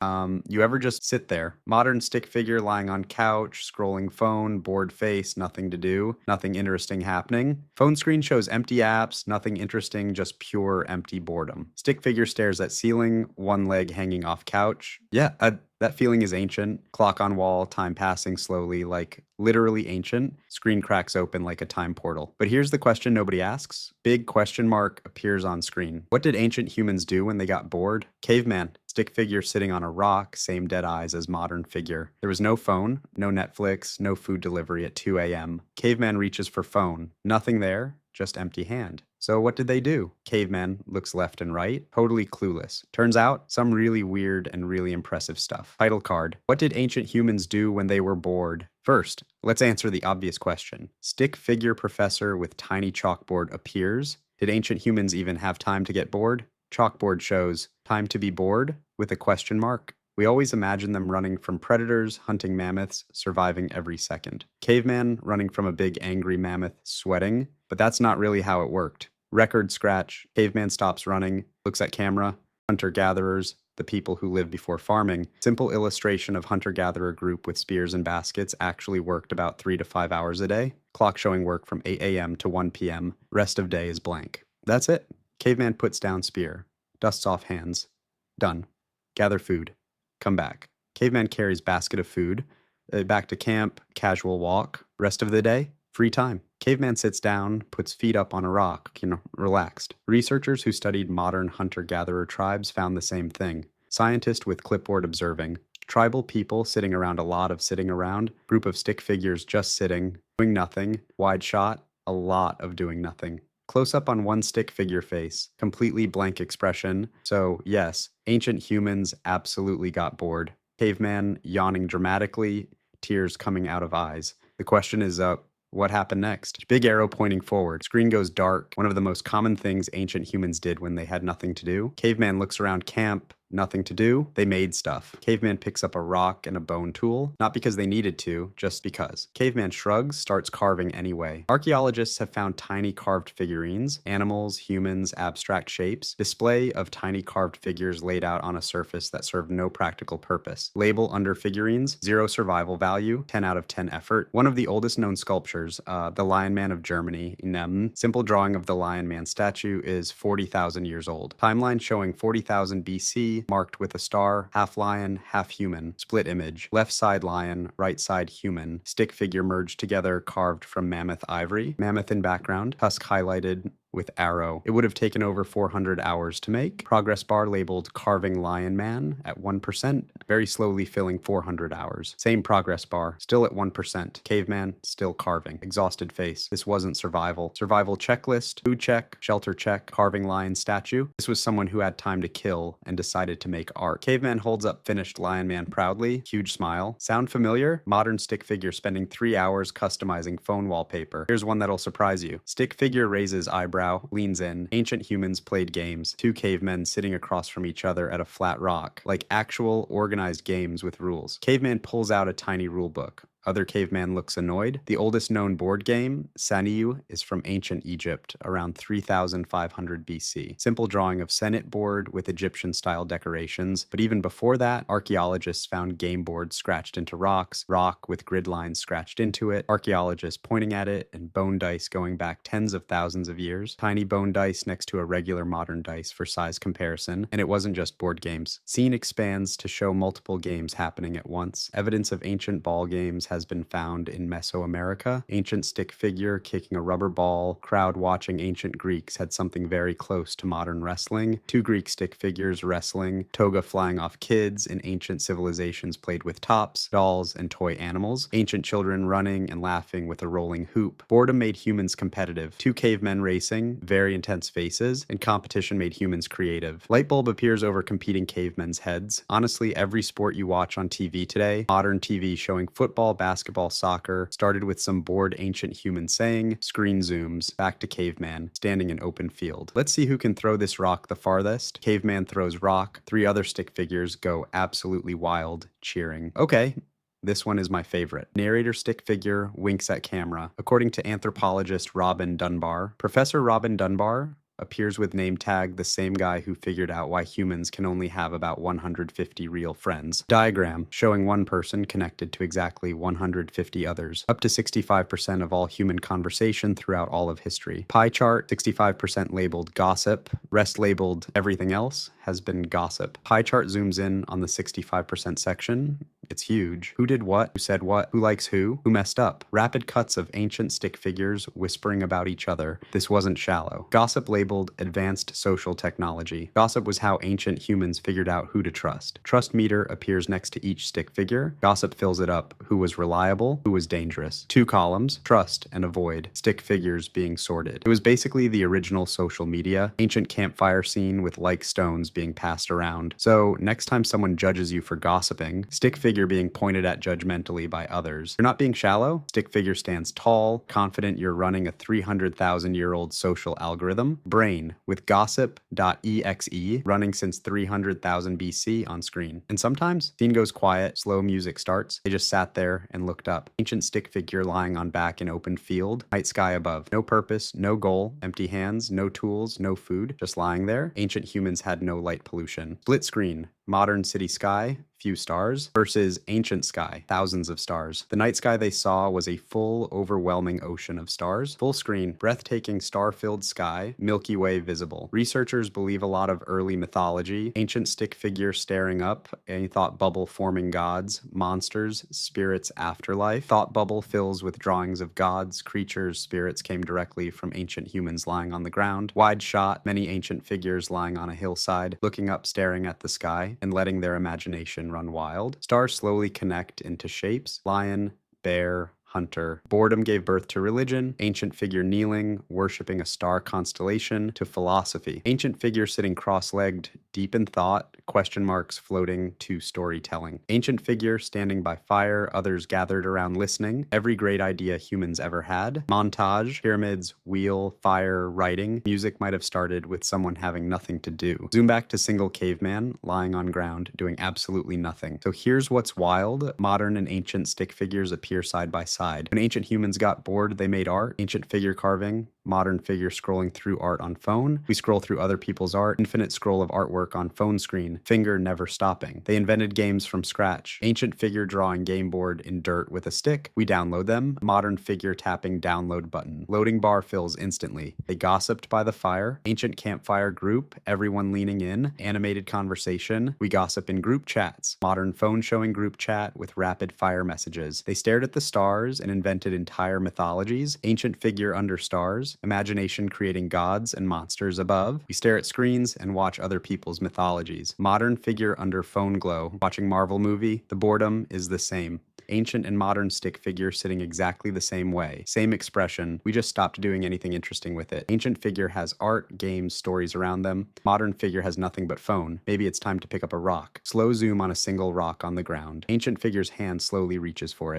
You ever just sit there? Modern stick figure lying on couch, scrolling phone, bored face, nothing to do, nothing interesting happening. Phone screen shows empty apps, nothing interesting, just pure empty boredom. Stick figure stares at ceiling, one leg hanging off couch. Yeah, that feeling is ancient. Clock on wall, time passing slowly, like literally ancient. Screen cracks open like a time portal. But here's the question nobody asks. Big question mark appears on screen. What did ancient humans do when they got bored? Caveman. Stick figure sitting on a rock, same dead eyes as modern figure. There was no phone, no Netflix, no food delivery at 2 a.m. Caveman reaches for phone. Nothing there, just empty hand. So what did they do? Caveman looks left and right, totally clueless. Turns out, some really weird and really impressive stuff. Title card. What did ancient humans do when they were bored? First, let's answer the obvious question. Stick figure professor with tiny chalkboard appears. Did ancient humans even have time to get bored? Chalkboard shows time to be bored with a question mark. We always imagine them running from predators, hunting mammoths, surviving every second. Caveman running from a big angry mammoth, sweating, but that's not really how it worked. Record scratch, caveman stops running, looks at camera, hunter-gatherers, the people who lived before farming. Simple illustration of hunter-gatherer group with spears and baskets actually worked about 3 to 5 hours a day. Clock showing work from 8 a.m. to 1 p.m. Rest of day is blank. That's it. Caveman puts down spear, dusts off hands. Done. Gather food. Come back. Caveman carries basket of food. Back to camp, casual walk. Rest of the day, free time. Caveman sits down, puts feet up on a rock, relaxed. Researchers who studied modern hunter-gatherer tribes found the same thing. Scientist with clipboard observing. Tribal people sitting around a lot of sitting around. Group of stick figures just sitting, doing nothing. Wide shot, a lot of doing nothing. Close up on one stick figure face, completely blank expression. So yes, ancient humans absolutely got bored. Caveman yawning dramatically, tears coming out of eyes. The question is, what happened next? Big arrow pointing forward. Screen goes dark. One of the most common things ancient humans did when they had nothing to do. Caveman looks around camp. Nothing to do, they made stuff. Caveman picks up a rock and a bone tool, not because they needed to, just because. Caveman shrugs, starts carving anyway. Archaeologists have found tiny carved figurines, animals, humans, abstract shapes. Display of tiny carved figures laid out on a surface that served no practical purpose. Label under figurines, 0 survival value, 10 out of 10 effort. One of the oldest known sculptures, the Lion Man of Germany, simple drawing of the Lion Man statue is 40,000 years old. Timeline showing 40,000 BC, marked with a star, half lion, half human. Split image. Left side lion, right side human. Stick figure merged together, carved from mammoth ivory. Mammoth in background. Tusk highlighted with arrow. It would have taken over 400 hours to make. Progress bar labeled carving lion man at 1%, very slowly filling 400 hours. Same progress bar, still at 1%. Caveman, still carving. Exhausted face. This wasn't survival. Survival checklist, food check, shelter check, carving lion statue. This was someone who had time to kill and decided to make art. Caveman holds up finished lion man proudly, huge smile. Sound familiar? Modern stick figure spending 3 hours customizing phone wallpaper. Here's one that'll surprise you. Stick figure raises eyebrow, leans in. Ancient humans played games. 2 cavemen sitting across from each other at a flat rock, like actual organized games with rules. Caveman pulls out a tiny rule book. Other caveman looks annoyed. The oldest known board game, Saniu, is from ancient Egypt, around 3,500 BC. Simple drawing of Senate board with Egyptian-style decorations, but even before that, archaeologists found game boards scratched into rocks, rock with grid lines scratched into it, archaeologists pointing at it, and bone dice going back tens of thousands of years. Tiny bone dice next to a regular modern dice for size comparison, and it wasn't just board games. Scene expands to show multiple games happening at once. Evidence of ancient ball games has been found in Mesoamerica. Ancient stick figure kicking a rubber ball. Crowd watching ancient Greeks had something very close to modern wrestling. 2 Greek stick figures wrestling. Toga flying off kids in ancient civilizations played with tops, dolls, and toy animals. Ancient children running and laughing with a rolling hoop. Boredom made humans competitive. 2 cavemen racing, very intense faces, and competition made humans creative. Light bulb appears over competing cavemen's heads. Honestly, every sport you watch on TV today, modern TV showing football, basketball, soccer, started with some bored ancient human saying, screen zooms, back to caveman, standing in open field. Let's see who can throw this rock the farthest. Caveman throws rock. 3 other stick figures go absolutely wild, cheering. Okay. This one is my favorite. Narrator stick figure winks at camera. According to anthropologist Robin Dunbar, Professor Robin Dunbar, appears with name tag the same guy who figured out why humans can only have about 150 real friends. Diagram showing one person connected to exactly 150 others. Up to 65% of all human conversation throughout all of history. Pie chart, 65% labeled gossip, rest labeled everything else has been gossip. Pie chart zooms in on the 65% section. It's huge. Who did what? Who said what? Who likes who? Who messed up? Rapid cuts of ancient stick figures whispering about each other. This wasn't shallow. Gossip labeled advanced social technology. Gossip was how ancient humans figured out who to trust. Trust meter appears next to each stick figure. Gossip fills it up. Who was reliable? Who was dangerous? 2 columns, trust and avoid. Stick figures being sorted. It was basically the original social media. Ancient campfire scene with like stones being passed around. So next time someone judges you for gossiping, stick figure being pointed at judgmentally by others. You're not being shallow. Stick figure stands tall, confident you're running a 300,000-year-old social algorithm. Brain with gossip.exe running since 300,000 BC on screen. And sometimes scene goes quiet, slow music starts. They just sat there and looked up. Ancient stick figure lying on back in open field. Night sky above. No purpose, no goal, empty hands, no tools, no food, just lying there. Ancient humans had no light pollution. Split screen. Modern city sky, few stars, versus ancient sky, thousands of stars. The night sky they saw was a full, overwhelming ocean of stars. Full screen, breathtaking star-filled sky, Milky Way visible. Researchers believe a lot of early mythology, ancient stick figure staring up, a thought bubble forming gods, monsters, spirits, afterlife. Thought bubble fills with drawings of gods, creatures, spirits came directly from ancient humans lying on the ground. Wide shot, many ancient figures lying on a hillside, looking up, staring at the sky, and letting their imagination run wild. Stars slowly connect into shapes. Lion, bear, hunter. Boredom gave birth to religion. Ancient figure kneeling, worshipping a star constellation, to philosophy. Ancient figure sitting cross-legged, deep in thought, question marks floating to storytelling. Ancient figure standing by fire, others gathered around listening. Every great idea humans ever had. Montage, pyramids, wheel, fire, writing. Music might have started with someone having nothing to do. Zoom back to single caveman, lying on ground, doing absolutely nothing. So here's what's wild. Modern and ancient stick figures appear side by side. When ancient humans got bored, they made art. Ancient figure carving, modern figure scrolling through art on phone. We scroll through other people's art. Infinite scroll of artwork on phone screen. Finger never stopping. They invented games from scratch. Ancient figure drawing game board in dirt with a stick. We download them. Modern figure tapping download button. Loading bar fills instantly. They gossiped by the fire. Ancient campfire group. Everyone leaning in. Animated conversation. We gossip in group chats. Modern phone showing group chat with rapid fire messages. They stared at the stars and invented entire mythologies. Ancient figure under stars. Imagination creating gods and monsters above. We stare at screens and watch other people's mythologies. Modern figure under phone glow. Watching Marvel movie. The boredom is the same. Ancient and modern stick figure sitting exactly the same way. Same expression. We just stopped doing anything interesting with it. Ancient figure has art, games, stories around them. Modern figure has nothing but phone. Maybe it's time to pick up a rock. Slow zoom on a single rock on the ground. Ancient figure's hand slowly reaches for it.